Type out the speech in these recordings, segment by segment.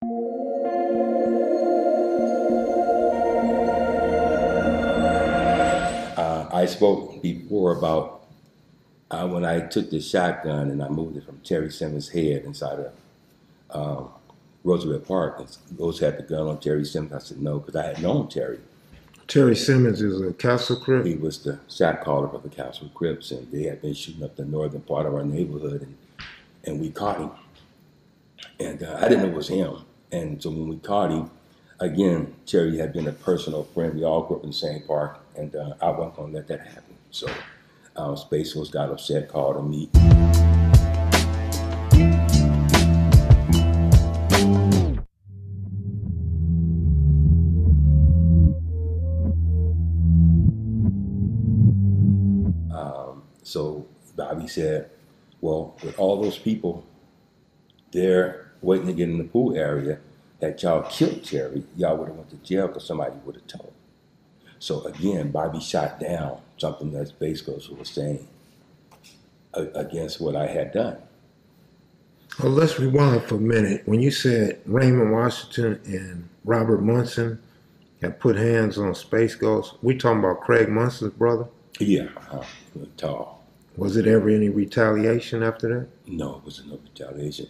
I spoke before about when I took the shotgun and I moved it from Terry Simmons' head inside of Roosevelt Park. And those had the gun on Terry Simmons. I said no, because I had known Terry. Terry Simmons is a Castle Crip? He was the shot caller for the Castle Crips, and they had been shooting up the northern part of our neighborhood, and we caught him. And I didn't know it was him. And so when we caught him, again, Terry had been a personal friend. We all grew up in the same park, and I wasn't going to let that happen. So Space Ghost got upset, called him me. So Bobby said, well, with all those people there waiting to get in the pool area, that y'all killed Terry, y'all would have went to jail because somebody would have told. So again, Bobby shot down something that Space Ghost was saying against what I had done. Well, let's rewind for a minute. When you said Raymond Washington and Robert Monson had put hands on Space Ghost, we talking about Craig Monson's brother? Yeah, tall. Was it ever any retaliation after that? No, it wasn't no retaliation.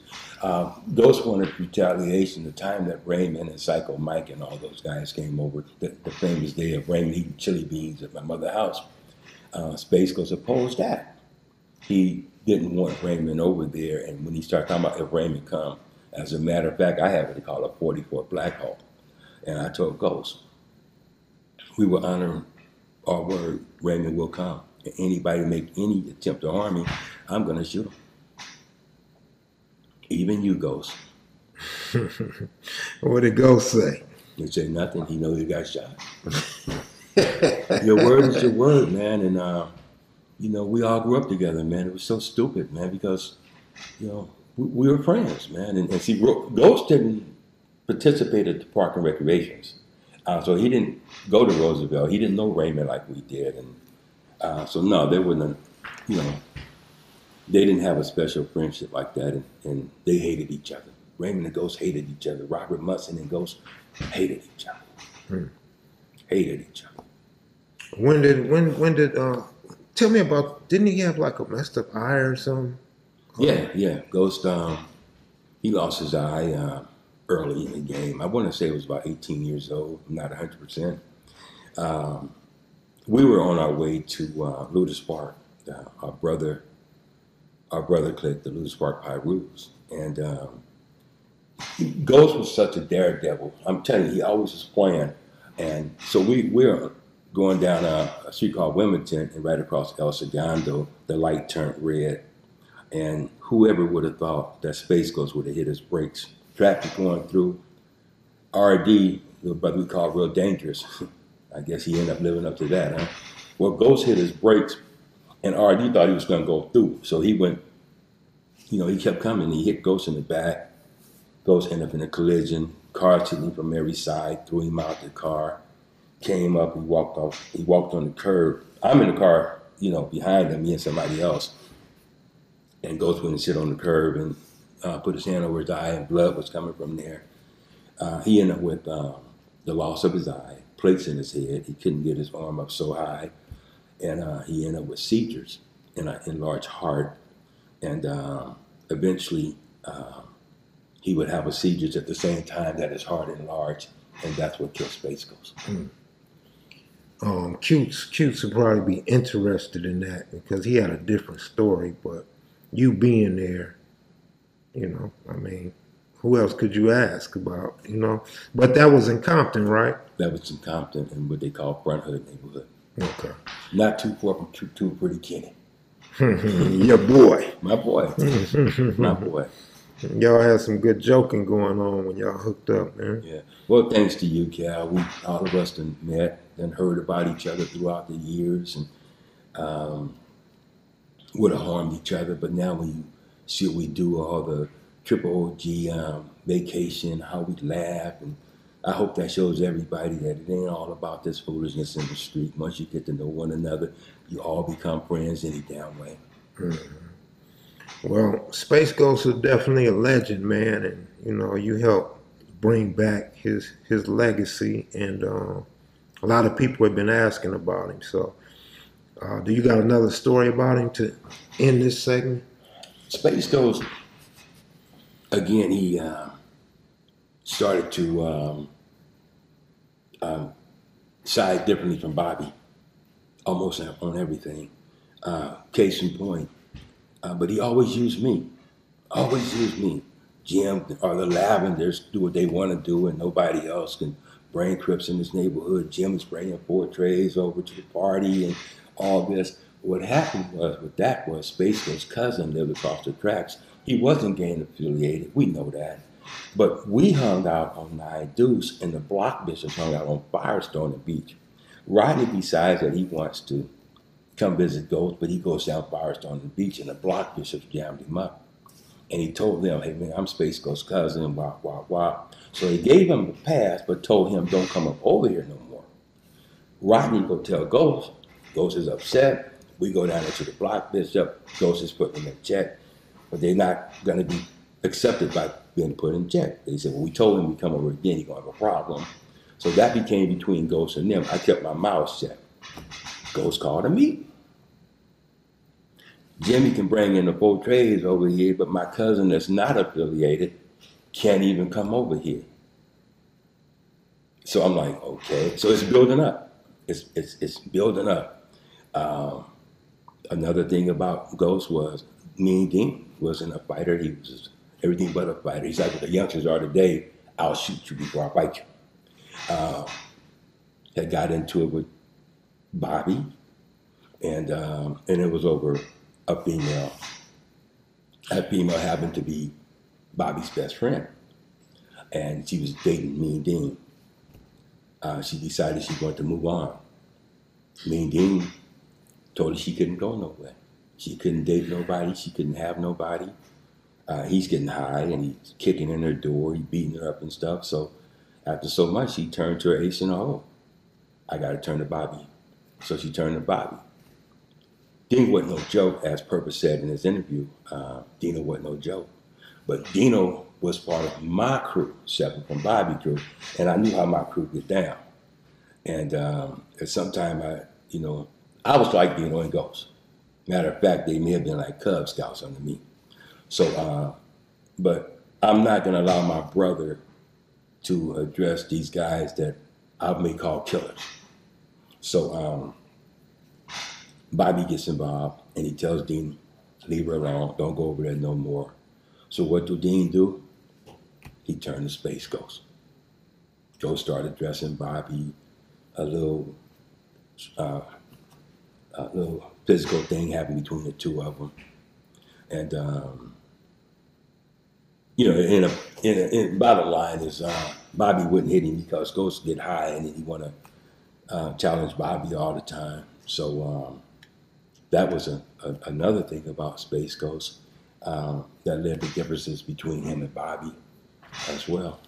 Those wanted retaliation the time that Raymond and Psycho Mike and all those guys came over, the famous day of Raymond eating chili beans at my mother's house. Space Ghost opposed that. He didn't want Raymond over there, and when he started talking about if Raymond come, as a matter of fact, I have what they call a 44 Black Hole. And I told Ghost, we will honor our word, Raymond will come. And anybody make any attempt to harm me, I'm going to shoot him. Even you, Ghost. What did Ghost say? He said nothing. He knows he got shot. Your word is your word, man. And, you know, we all grew up together, man. It was so stupid, man, because, you know, we were friends, man. And see, Ghost didn't participate at the park and recreations. So he didn't go to Roosevelt. He didn't know Raymond like we did. And so, no, they wouldn't, you know, they didn't have a special friendship like that. And they hated each other. Raymond and Ghost hated each other. Robert Monson and Ghost hated each other. Hated each other. When did, tell me about, didn't he have like a messed up eye or something? Yeah. Ghost, he lost his eye early in the game. I want to say it was about 18 years old. I'm not 100%. We were on our way to Ludus Park. Our brother clicked the Ludus Park Pyrus. And Ghost was such a daredevil. I'm telling you, he always was playing. And so we're going down a street called Wilmington, and right across El Segundo, the light turned red. And whoever would have thought that Space Ghost would have hit his brakes. Traffic going through. RD, the brother we call real dangerous. I guess he ended up living up to that, huh? Well, Ghost hit his brakes, and RD thought he was going to go through. So he went, you know, he kept coming. He hit Ghost in the back. Ghost ended up in a collision. Car hit him from every side, threw him out the car. Came up, he walked off. He walked on the curb. I'm in the car, you know, behind him, me and somebody else. And Ghost went and sit on the curb and put his hand over his eye, and blood was coming from there. He ended up with the loss of his eye, plates in his head. He couldn't get his arm up so high. And he ended up with seizures and an enlarged heart. And eventually he would have a seizures at the same time that his heart enlarged. And that's what killed Space Ghost. Cutes would probably be interested in that because he had a different story, but you being there, you know, I mean, who else could you ask about, you know? But that was in Compton, right? That was in Compton in what they call Front Hood neighborhood. Okay. Not too far from Too Pretty Kenny. Your boy. My boy. My boy. Y'all had some good joking going on when y'all hooked up, man. Yeah. Well, thanks to you, Cal. We all of us done met and heard about each other throughout the years and would have harmed each other. But now when you see what we do, all the triple OG vacation, how we laugh, and I hope that shows everybody that it ain't all about this foolishness in the street. Once you get to know one another, you all become friends any damn way. Well, Space Ghost is definitely a legend, man, and you know, you helped bring back his legacy, and a lot of people have been asking about him. So, do you got another story about him to end this segment? Space Ghost, again, he started to side differently from Bobby, almost on everything. Case in point, but he always used me. Always used me. Jim or the Lavenders do what they want to do, and nobody else can bring Crips in this neighborhood. Jim's bringing 4 trays over to the party and all this. What happened was, with that was, Space Ghost's cousin lived across the tracks. He wasn't gang affiliated. We know that. But we hung out on Nine Deuce, and the block bishops hung out on Firestone and Beach. Rodney decides that he wants to come visit Ghost, but he goes down Firestone and Beach, and the block bishops jammed him up. And he told them, hey, man, I'm Space Ghost's cousin, blah, blah, blah. So they gave him the pass, but told him, don't come up over here no more. Rodney go tell Ghost. Ghost is upset. We go down there to the block bishop. Ghost is putting him in check, but they're not going to be accepted by being put in check. They said, well, we told him we come over again, he's going to have a problem. So that became between Ghost and them. I kept my mouth shut. Ghost called a meeting. Jimmy can bring in the 4 trays over here, but my cousin that's not affiliated can't even come over here. So I'm like, okay. So it's building up. It's building up. Another thing about Ghost was Mean Dean wasn't a fighter. He was everything but a fighter. He's like what the youngsters are today. I'll shoot you before I fight you. Had got into it with Bobby, and it was over a female. That female happened to be Bobby's best friend, and she was dating Mean Dean. She decided she wanted to move on. Mean Dean told her she couldn't go nowhere. She couldn't date nobody. She couldn't have nobody. He's getting high, and he's kicking in her door. He's beating her up and stuff. So after so much, she turned to her ace and oh, I got to turn to Bobby. So she turned to Bobby. Dino wasn't no joke, as Purpose said in his interview. Dino wasn't no joke. But Dino was part of my crew, separate from Bobby crew, and I knew how my crew get down. And at some time, I was like Dino and Ghost. Matter of fact, they may have been like Cub Scouts under me. So, but I'm not going to allow my brother to address these guys that I may call killers. So Bobby gets involved, and he tells Dean, leave her alone, don't go over there no more. So what do Dean do? He turned to Space Ghost. Ghost started dressing Bobby, a little physical thing happened between the two of them. And, bottom line is Bobby wouldn't hit him because Ghost get high and he want to challenge Bobby all the time. So that was another thing about Space Ghost that led to differences between him and Bobby as well.